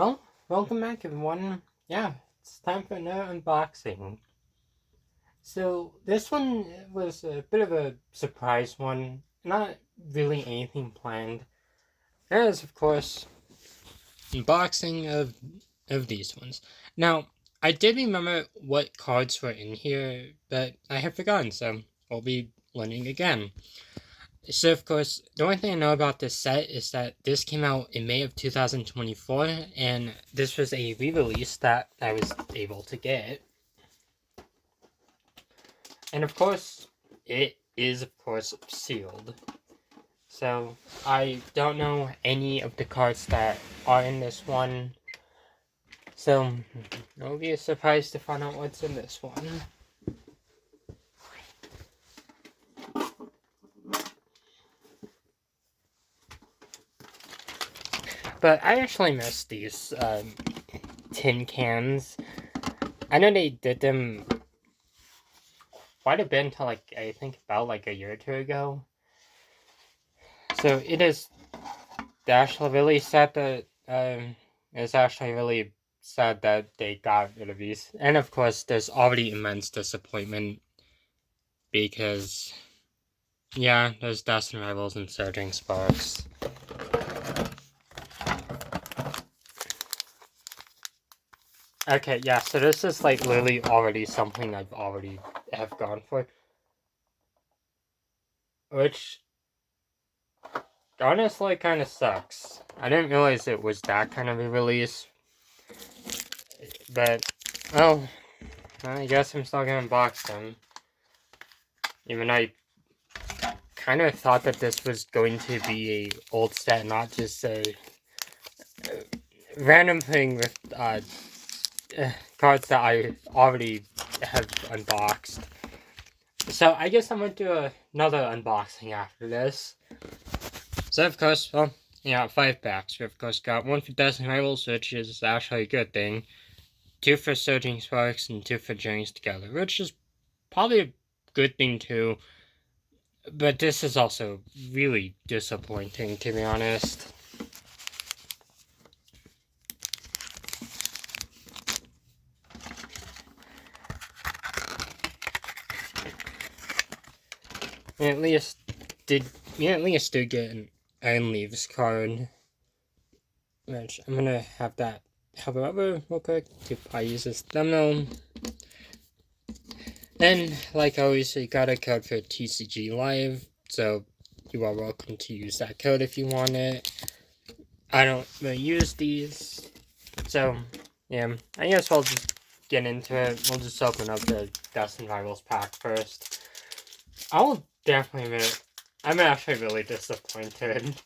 Well, welcome back everyone. Yeah, it's time for another unboxing. So this one was a bit of a surprise one. Not really anything planned. As of course, unboxing of these ones. Now, I did remember what cards were in here, but I have forgotten, so we'll be learning again. So, of course, the only thing I know about this set is that this came out in May of 2024, and this was a re-release that I was able to get. And of course, it is, of course, sealed. So, I don't know any of the cards that are in this one. So, it'll be a surprise to find out what's in this one. But I actually miss these tin cans. I know they did them quite a bit until I think about a year or two ago. So it is actually really sad that it's actually really sad that they got rid of these. And of course, there's already immense disappointment because yeah, there's Dust and Rivals and Surging Sparks. Okay, yeah, so this is literally already something I've already have gone for. Which honestly kind of sucks. I didn't realize it was that kind of a release. But, well, I guess I'm still gonna unbox them. Even I kind of thought that this was going to be a old set, not just a random thing with cards that I already have unboxed. So I guess I'm gonna do another unboxing after this. So of course, well, yeah, 5 packs. We of course got 1 for Dust and Rivals, which is actually a good thing. 2 for Surging Sparks and 2 for Journeys Together, which is probably a good thing too. But this is also really disappointing, to be honest. At least did get an Iron Leaves card, which I'm gonna have that hover over real quick to probably use this thumbnail. And like always, you got a code for TCG Live, so you are welcome to use that code if you want it. I don't really use these, so yeah, I guess we'll just get into it. We'll just open up the Dust and Rivals pack first. I will definitely admit, I'm actually really disappointed,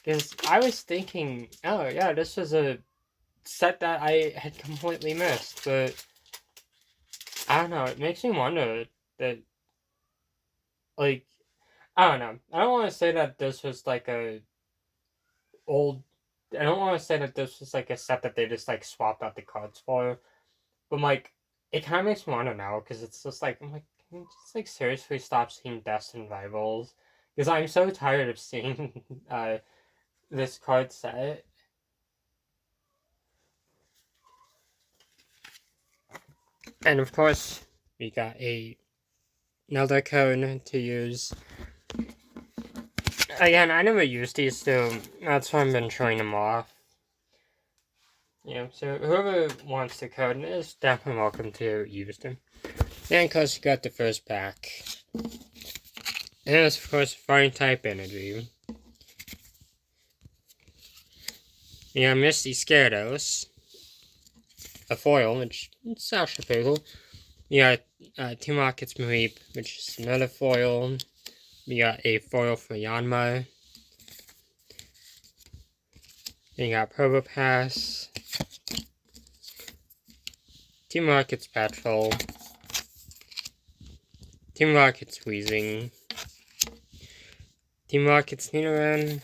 because I was thinking, oh yeah, this was a set that I had completely missed, but I don't know, it makes me wonder that, I don't know, I don't want to say that this was old, I don't want to say that this was a set that they just swapped out the cards for, but it kind of makes me wonder now, because it's just I'm like, can you just seriously stop seeing Dust and Rivals? Because I'm so tired of seeing this card set. And of course, we got another code to use. Again, I never used these, so that's why I've been showing them off. Yeah, so whoever wants the code is definitely welcome to use them. And of course, you got the first pack. And it's of course Fire type energy. You got Misty Gyarados, a foil, which is actually pretty cool. You got Team Rocket's Mareep, which is another foil. You got a foil for Yanma. Then you got Probopass. Team Rocket's Patrol. Team Rocket's Weezing. Team Rocket's Nidoran.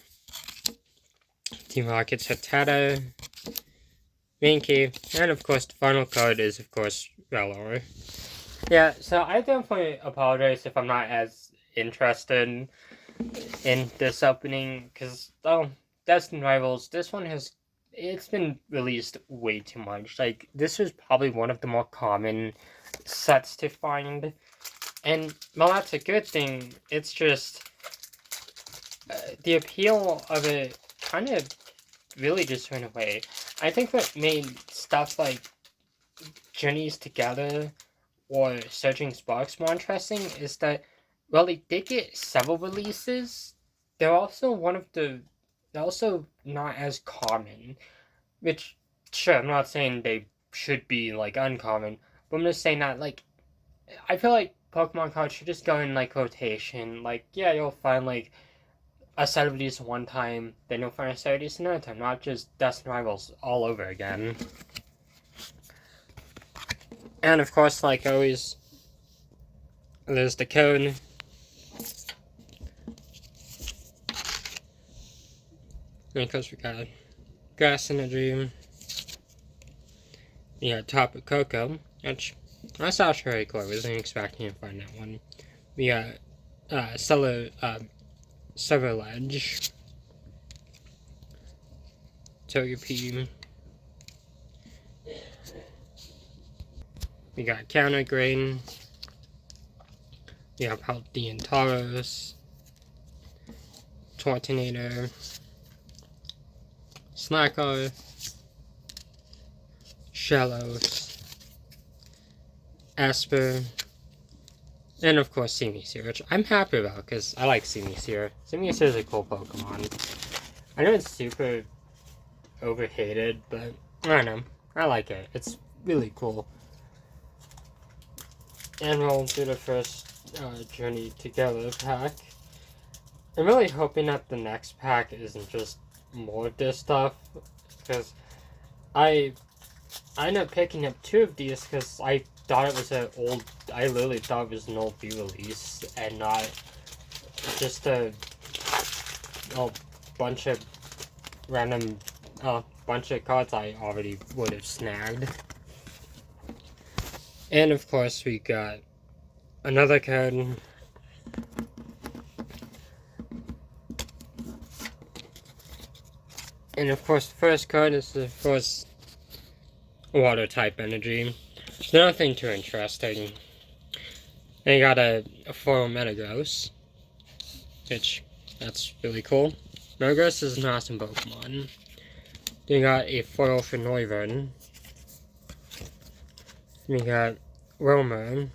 Team Rocket's Hatata. Mankey. And of course the final card is of course Valor. Yeah, so I definitely apologize if I'm not as interested in this opening, because, Dust and Rivals, this one has it's been released way too much. Like, this was probably one of the more common sets to find. And, well, that's a good thing. It's just, the appeal of it kind of really just went away. I think what made stuff like Journeys Together or Searching Sparks more interesting is that, well, they did get several releases. They're also they're also not as common. Which, sure, I'm not saying they should be, like, uncommon, but I'm just saying that, like, I feel like Pokemon cards should just go in, like, rotation. Like, yeah, you'll find, like, a set of these one time, then you'll find a set of these another time, not just Dust Rivals all over again. And, of course, like always, there's the code. And, of course, we got Grass Energy. Yeah, Tapu Koko, which that's actually really cool. I wasn't expecting to find that one. We got Silver Ledge, Togepi. We got Counter Grain. We have Paldean Tauros, Tortinator, Slacker, Shellos, Asper, and of course Simisear, which I'm happy about because I like Simisear. Simisear is a cool Pokemon. I know it's super overhated, but I don't know. I like it. It's really cool. And we'll do the first Journey Together pack. I'm really hoping that the next pack isn't just more of this stuff, because I ended up picking up 2 of these because I thought it was I literally thought it was an old re-release and not just a bunch of random bunch of cards I already would have snagged. And of course we got another card. And of course the first card is the first Water type energy. There's nothing too interesting. Then you got a foil Metagross, which that's really cool. Metagross is an awesome Pokemon. Then you got a foil for Noivern. We got Romer.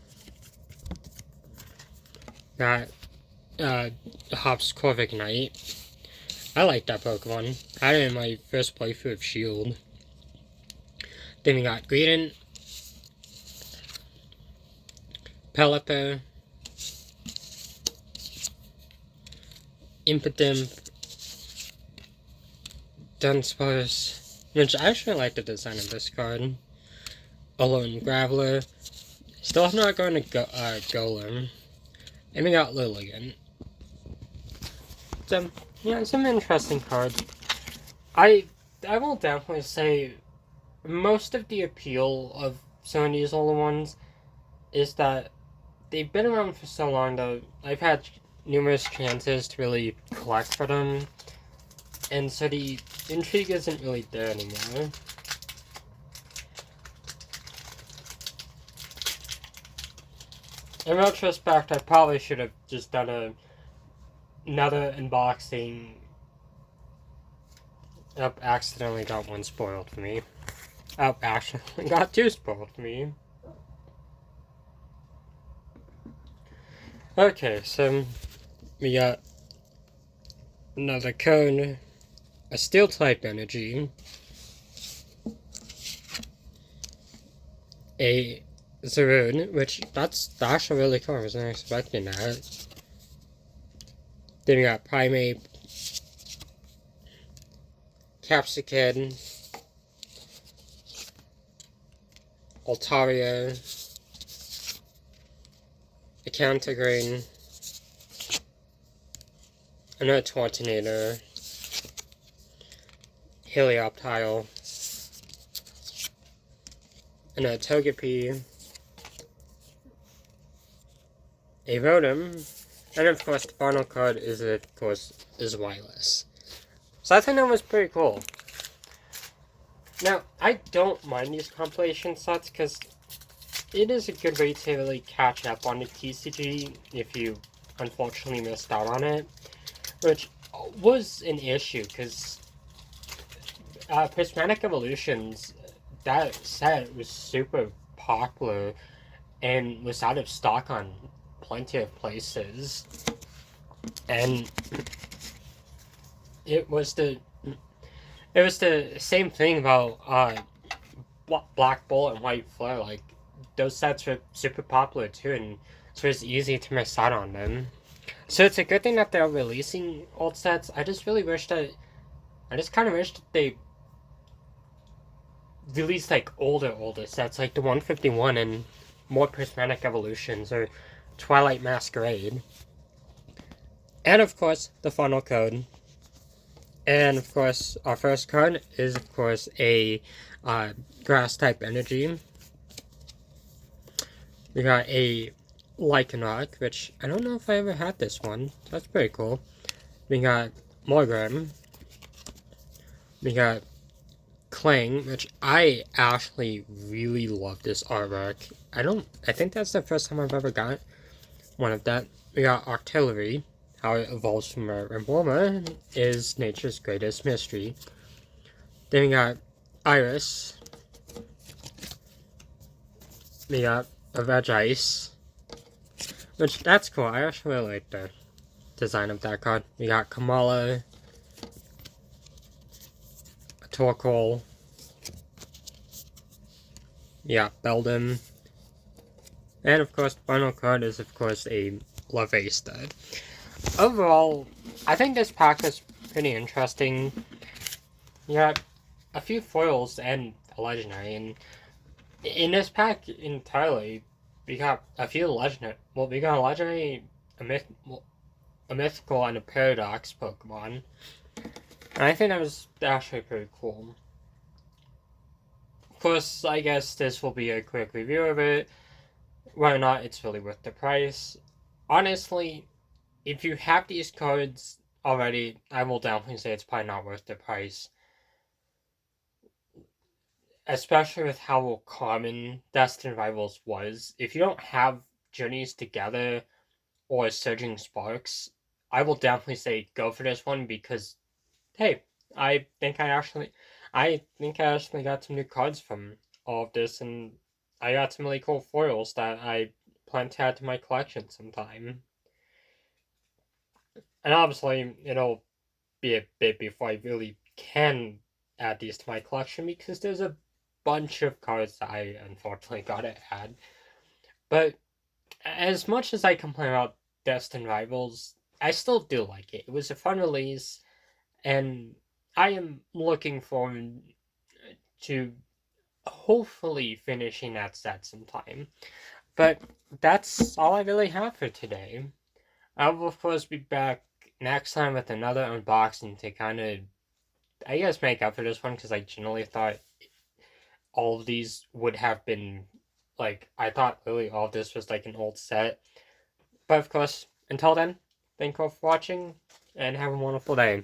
Got Hops Corviknight. I like that Pokemon. I had it in my first playthrough of Shield. Then we got Greedent, Pelipper, Impidimp, Dunsparce, which I actually like the design of this card. Alolan Graveler. Still have not gone to Golem. And we got Lilligant. So, yeah, some interesting cards. I will definitely say most of the appeal of some of these older ones is that they've been around for so long that I've had numerous chances to really collect for them, and so the intrigue isn't really there anymore. In retrospect, I probably should have just done another unboxing. Oh, accidentally got one spoiled for me. Oh, actually got 2 spoiled for me. Okay, so we got another cone, a steel type energy, a Zarude, which that's actually really cool. I wasn't expecting that. Then we got Primeape, Capsicum, Altaria, a Countergrain, another Tortinator, Helioptile, another Togepi, a Rotom, and of course the final card is wireless. So I think that was pretty cool. Now, I don't mind these compilation sets because it is a good way to really catch up on the TCG if you unfortunately missed out on it, which was an issue because Prismatic Evolutions, that set was super popular and was out of stock on plenty of places, and it was the same thing about Black Bolt and White Flare. Like those sets were super popular too, and so it's easy to miss out on them. So it's a good thing that they're releasing old sets. I just kind of wish that they released like older sets, like the 151 and more Prismatic Evolutions or Twilight Masquerade. And of course, the funnel code. And of course, our first card is of course a grass type energy. We got a Lycanroc, which I don't know if I ever had this one. So that's pretty cool. We got Morgan. We got Clang, which I actually really love this artwork. I think that's the first time I've ever got one of that. We got Artillery. How it evolves from a Emblema is nature's greatest mystery. Then we got Iris. We got a Regice, which that's cool. I actually really like the design of that card. We got Kamala, a Torkoal. Yeah, Beldum. And of course, the final card is of course a Lave stud. Overall, I think this pack is pretty interesting. You got a few foils and a legendary, and in this pack entirely, we got a few legendary. Well, we got a legendary, a mythical, and a paradox Pokemon. And I think that was actually pretty cool. Of course, I guess this will be a quick review of it. Whether or not it's really worth the price. Honestly, if you have these cards already, I will definitely say it's probably not worth the price. Especially with how common Destined Rivals was. If you don't have Journeys Together or Surging Sparks, I will definitely say go for this one because, hey, I think I actually got some new cards from all of this, and I got some really cool foils that I plan to add to my collection sometime. And obviously, it'll be a bit before I really can add these to my collection because there's a bunch of cards that I unfortunately gotta add. But as much as I complain about Destined Rivals, I still do like it. It was a fun release, and I am looking forward to hopefully finishing that set sometime. But that's all I really have for today. I will, of course, be back next time with another unboxing to kind of, I guess, make up for this one because I generally thought all of these would have been, like, I thought really all of this was like an old set. But of course, until then, thank you all for watching and have a wonderful day.